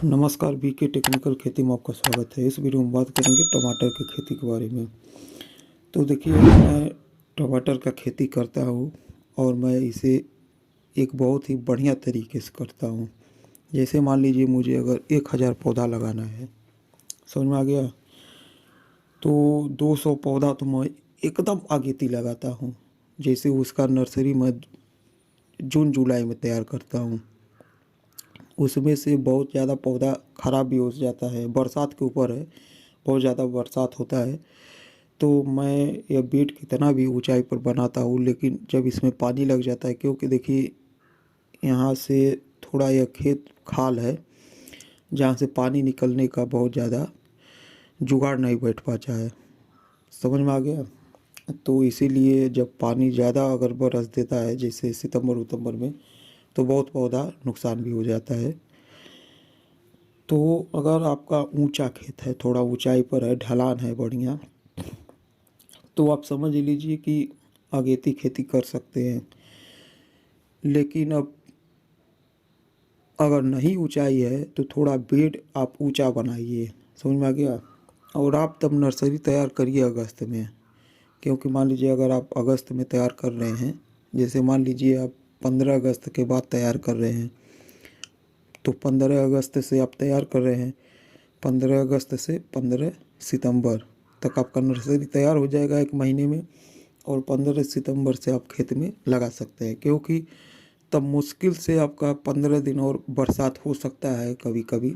नमस्कार, BK technical खेती में आपका स्वागत है। इस वीडियो में बात करेंगे टमाटर की खेती के बारे में। तो देखिए, मैं टमाटर का खेती करता हूँ और मैं इसे एक बहुत ही बढ़िया तरीके से करता हूँ। जैसे मान लीजिए मुझे अगर 1000 पौधा लगाना है, समझ में आ गया, तो 200 पौधा तो मैं एकदम आगेती लगाता हूँ। जैसे उसका नर्सरी मैं जून जुलाई में तैयार करता हूँ। उसमें से बहुत ज़्यादा पौधा ख़राब भी हो जाता है, बरसात के ऊपर है, बहुत ज़्यादा बरसात होता है तो मैं यह बेड कितना भी ऊंचाई पर बनाता हूँ, लेकिन जब इसमें पानी लग जाता है, क्योंकि देखिए यहाँ से थोड़ा यह खेत खाल है जहाँ से पानी निकलने का बहुत ज़्यादा जुगाड़ नहीं बैठ पाता है, समझ में आ गया। तो इसीलिए जब पानी ज़्यादा अगर बरस देता है जैसे सितंबर उतंबर में, तो बहुत पौधा नुकसान भी हो जाता है। तो अगर आपका ऊंचा खेत है, थोड़ा ऊंचाई पर है, ढलान है बढ़िया, तो आप समझ लीजिए कि अगेती खेती कर सकते हैं। लेकिन अब अगर नहीं ऊंचाई है तो थोड़ा बेड आप ऊंचा बनाइए, समझ में आ गया। और आप तब नर्सरी तैयार करिए अगस्त में, क्योंकि मान लीजिए अगर आप अगस्त में तैयार कर रहे हैं, जैसे मान लीजिए आप 15 अगस्त के बाद तैयार कर रहे हैं, तो 15 अगस्त से आप तैयार कर रहे हैं, 15 अगस्त से 15 सितंबर तक आपका नर्सरी तैयार हो जाएगा एक महीने में। और 15 सितंबर से आप खेत में लगा सकते हैं, क्योंकि तब मुश्किल से आपका 15 दिन और बरसात हो सकता है कभी कभी,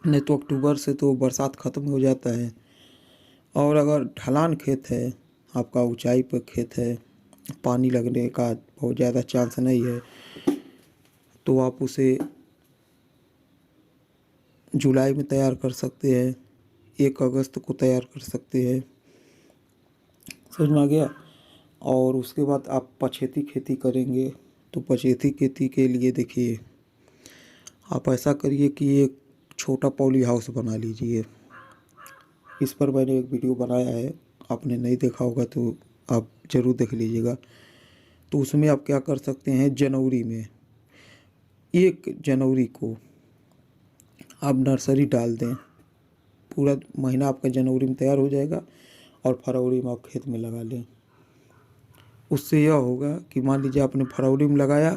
नहीं तो अक्टूबर से तो बरसात ख़त्म हो जाता है। और अगर ढलान खेत है, आपका ऊंचाई पर खेत है, पानी लगने का बहुत ज़्यादा चांस नहीं है, तो आप उसे जुलाई में तैयार कर सकते हैं, 1 अगस्त को तैयार कर सकते हैं, समझ में आ गया। और उसके बाद आप पछेती खेती करेंगे, तो पछेती खेती के लिए देखिए आप ऐसा करिए कि एक छोटा पॉली हाउस बना लीजिए। इस पर मैंने एक वीडियो बनाया है, आपने नहीं देखा होगा तो आप ज़रूर देख लीजिएगा। तो उसमें आप क्या कर सकते हैं, जनवरी में 1 जनवरी को आप नर्सरी डाल दें, पूरा महीना आपका जनवरी में तैयार हो जाएगा और फरवरी में आप खेत में लगा लें। उससे यह होगा कि मान लीजिए आपने फरवरी में लगाया,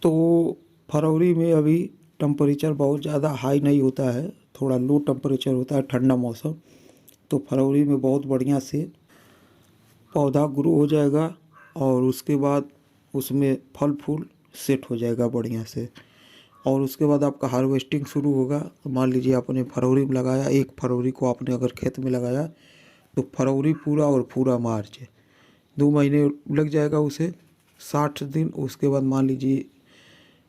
तो फरवरी में अभी टेम्परेचर बहुत ज़्यादा हाई नहीं होता है, थोड़ा लो टेम्परेचर होता है, ठंडा मौसम। तो फरवरी में बहुत बढ़िया से पौधा ग्रो हो जाएगा और उसके बाद उसमें फल फूल सेट हो जाएगा बढ़िया से। और उसके बाद आपका हार्वेस्टिंग शुरू होगा। मान लीजिए आपने फरवरी में लगाया, 1 फरवरी को आपने अगर खेत में लगाया, तो फरवरी पूरा और पूरा मार्च 2 महीने लग जाएगा उसे, 60 दिन। उसके बाद मान लीजिए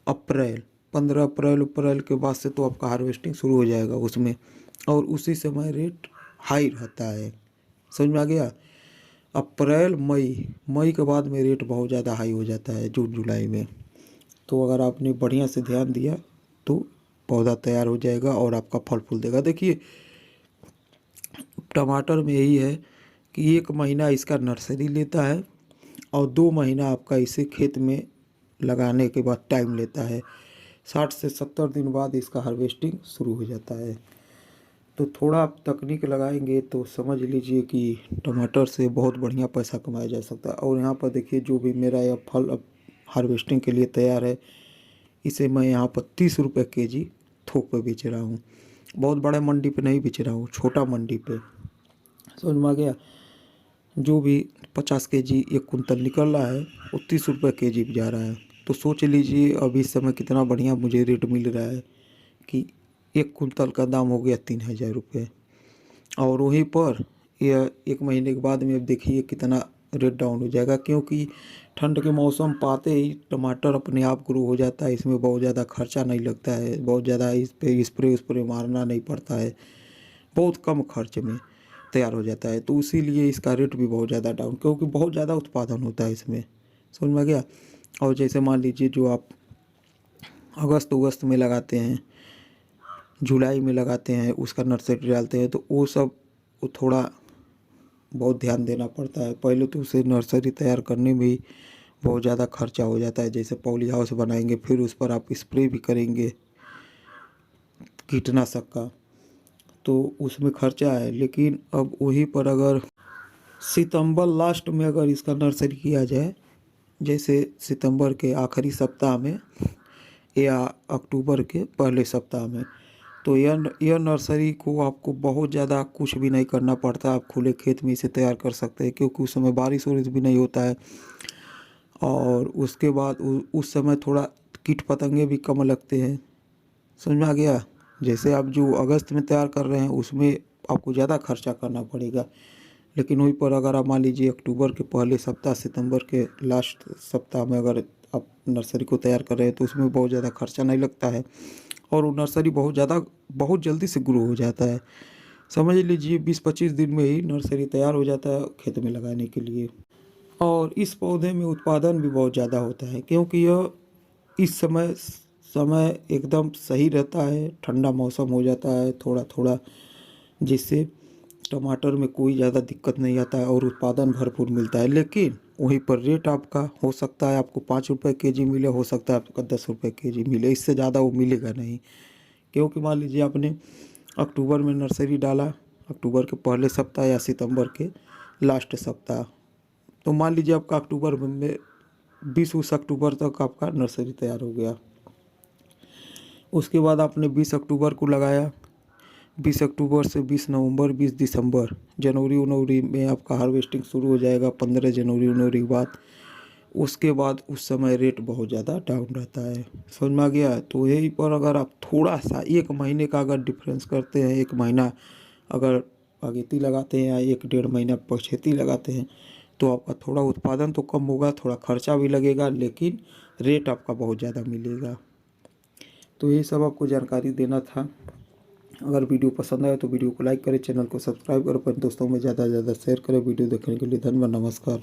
अप्रैल, 15 अप्रैल के बाद से तो आपका हार्वेस्टिंग शुरू हो जाएगा उसमें, और उसी समय रेट हाई रहता है, समझ में आ गया। अप्रैल मई, मई के बाद में रेट बहुत ज़्यादा हाई हो जाता है जून जुलाई में। तो अगर आपने बढ़िया से ध्यान दिया तो पौधा तैयार हो जाएगा और आपका फल फूल देगा। देखिए टमाटर में यही है कि 1 महीना इसका नर्सरी लेता है और 2 महीना आपका इसे खेत में लगाने के बाद टाइम लेता है। 60 से 70 दिन बाद इसका हार्वेस्टिंग शुरू हो जाता है। तो थोड़ा आप तकनीक लगाएंगे तो समझ लीजिए कि टमाटर से बहुत बढ़िया पैसा कमाया जा सकता है। और यहाँ पर देखिए, जो भी मेरा यह फल अब हार्वेस्टिंग के लिए तैयार है, इसे मैं यहाँ पर 30 रुपये केजी थोक पे बेच रहा हूँ। बहुत बड़े मंडी पे नहीं बेच रहा हूँ, छोटा मंडी पे, समझ में आ गया। जो भी 50 केजी 1 कुंतल निकल रहा है वो 30 रुपये केजी भी जा रहा है। तो सोच लीजिए अभी इस समय कितना बढ़िया मुझे रेट मिल रहा है कि 1 कुंतल का दाम हो गया 3000 रुपये। और वहीं पर यह 1 महीने के बाद में अब देखिए कितना रेट डाउन हो जाएगा, क्योंकि ठंड के मौसम पाते ही टमाटर अपने आप ग्रो हो जाता है। इसमें बहुत ज़्यादा खर्चा नहीं लगता है, बहुत ज़्यादा इस पे स्प्रे मारना नहीं पड़ता है, बहुत कम खर्च में तैयार हो जाता है। तो इसीलिए इसका रेट भी बहुत ज़्यादा डाउन, क्योंकि बहुत ज़्यादा उत्पादन होता है इसमें, समझ में आ गया। और जैसे मान लीजिए जो आप अगस्त अगस्त में लगाते हैं, जुलाई में लगाते हैं, उसका नर्सरी डालते हैं, तो वो सब वो थोड़ा बहुत ध्यान देना पड़ता है। पहले तो उसे नर्सरी तैयार करने में ही बहुत ज़्यादा खर्चा हो जाता है। जैसे पॉली हाउस बनाएंगे, फिर उस पर आप स्प्रे भी करेंगे, कीटनाशक का, तो उसमें खर्चा है। लेकिन अब वहीं पर अगर सितंबर लास्ट में अगर इसका नर्सरी किया जाए, जैसे सितंबर के आखिरी सप्ताह में या अक्टूबर के पहले सप्ताह में, तो यह नर्सरी को आपको बहुत ज़्यादा कुछ भी नहीं करना पड़ता। आप खुले खेत में इसे तैयार कर सकते हैं, क्योंकि उस समय बारिश वारिश भी नहीं होता है। और उसके बाद उस समय थोड़ा कीट पतंगे भी कम लगते हैं। समझ में आ गया? जैसे आप जो अगस्त में तैयार कर रहे हैं उसमें आपको ज़्यादा खर्चा करना पड़ेगा, लेकिन वहीं पर अगर आप मान लीजिए अक्टूबर के पहले सप्ताह, सितंबर के लास्ट सप्ताह में अगर आप नर्सरी को तैयार कर रहे हैं तो उसमें बहुत ज़्यादा खर्चा नहीं लगता है, और वो नर्सरी बहुत जल्दी से ग्रो हो जाता है। समझ लीजिए 20-25 दिन में ही नर्सरी तैयार हो जाता है खेत में लगाने के लिए। और इस पौधे में उत्पादन भी बहुत ज़्यादा होता है, क्योंकि यह इस समय एकदम सही रहता है, ठंडा मौसम हो जाता है थोड़ा थोड़ा, जिससे टमाटर में कोई ज़्यादा दिक्कत नहीं आता है और उत्पादन भरपूर मिलता है। लेकिन वहीं पर रेट आपका हो सकता है आपको 5 रुपये के जी मिले, हो सकता है आपका 10 रुपये के जी मिले, इससे ज़्यादा वो मिलेगा नहीं। क्योंकि मान लीजिए आपने अक्टूबर में नर्सरी डाला, अक्टूबर के पहले सप्ताह या सितंबर के लास्ट सप्ताह, तो मान लीजिए आपका अक्टूबर में 20 अक्टूबर तक आपका नर्सरी तैयार हो गया। उसके बाद आपने 20 अक्टूबर को लगाया, 20 अक्टूबर से 20 नवंबर, 20 दिसंबर, जनवरी में आपका हार्वेस्टिंग शुरू हो जाएगा, 15 जनवरी के बाद। उसके बाद उस समय रेट बहुत ज़्यादा डाउन रहता है। समझ में आ गया? तो यहीं पर अगर आप थोड़ा सा 1 महीने का अगर डिफरेंस करते हैं, 1 महीना अगर अगेती लगाते हैं या 1-1.5 महीना पछेती लगाते हैं, तो आपका थोड़ा उत्पादन तो कम होगा, थोड़ा खर्चा भी लगेगा, लेकिन रेट आपका बहुत ज़्यादा मिलेगा। तो ये सब आपको जानकारी देना था। अगर वीडियो पसंद आए तो वीडियो को लाइक करें, चैनल को सब्सक्राइब करें, अपने दोस्तों में ज़्यादा से ज़्यादा शेयर करें। वीडियो देखने के लिए धन्यवाद, नमस्कार।